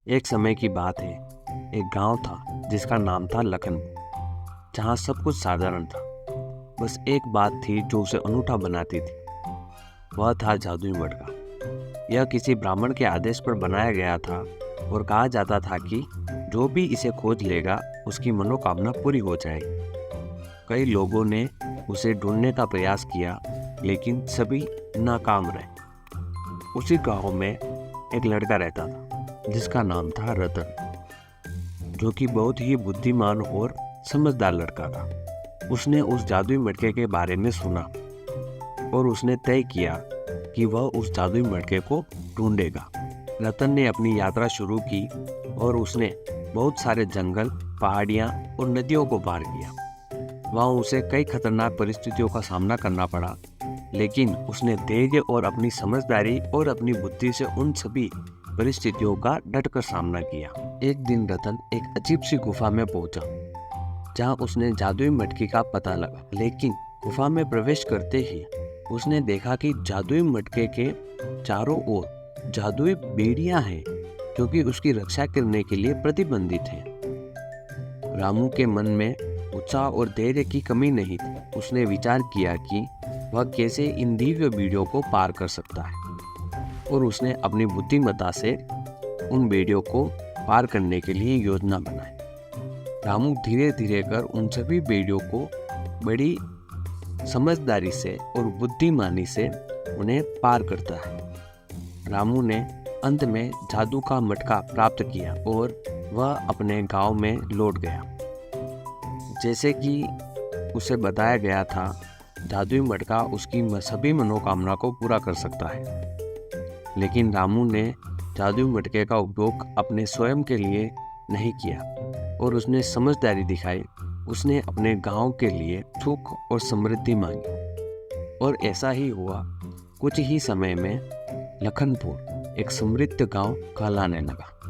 एक समय की बात है। एक गांव था जिसका नाम था लखनपुर, जहां सब कुछ साधारण था। बस एक बात थी जो उसे अनूठा बनाती थी। वह था जादुई मटका। यह किसी ब्राह्मण के आदेश पर बनाया गया था और कहा जाता था कि जो भी इसे खोज लेगा उसकी मनोकामना पूरी हो जाएगी। कई लोगों ने उसे ढूंढने का प्रयास किया, लेकिन सभी नाकाम रहे। उसी गांव में एक लड़का रहता था जिसका नाम था रतन, जो कि बहुत ही बुद्धिमान और समझदार लड़का था। उसने उस जादुई मटके के बारे में सुना और उसने तय किया कि वह उस जादुई मटके को ढूंढेगा। रतन ने अपनी यात्रा शुरू की और उसने बहुत सारे जंगल, पहाड़ियाँ और नदियों को पार किया। वहाँ उसे कई खतरनाक परिस्थितियों का सामना करना पड़ा, लेकिन उसने धैर्य और अपनी समझदारी और अपनी बुद्धि से उन सभी परिस्थितियों का डटकर सामना किया। एक दिन रतन एक अजीब सी गुफा में पहुंचा, जहां उसने जादुई मटके का पता लगा। लेकिन गुफा में प्रवेश करते ही उसने देखा कि जादुई मटके के चारों ओर जादुई बेड़ियां हैं, क्योंकि उसकी रक्षा करने के लिए प्रतिबंधित हैं। रामू के मन में उत्साह और धैर्य की कमी नहीं थी। उसने विचार किया कि वह कैसे इन दिव्य बेड़ियों को पार कर सकता है, और उसने अपनी बुद्धिमत्ता से उन बेड़ियों को पार करने के लिए योजना बनाई। रामू धीरे धीरे कर उन सभी बेड़ियों को बड़ी समझदारी से और बुद्धिमानी से उन्हें पार करता है। रामू ने अंत में जादू का मटका प्राप्त किया और वह अपने गांव में लौट गया। जैसे कि उसे बताया गया था, जादुई मटका उसकी सभी मनोकामना को पूरा कर सकता है। लेकिन रामू ने जादुई मटके का उपयोग अपने स्वयं के लिए नहीं किया और उसने समझदारी दिखाई। उसने अपने गांव के लिए सुख और समृद्धि मांगी, और ऐसा ही हुआ। कुछ ही समय में लखनपुर एक समृद्ध गांव कहलाने लगा।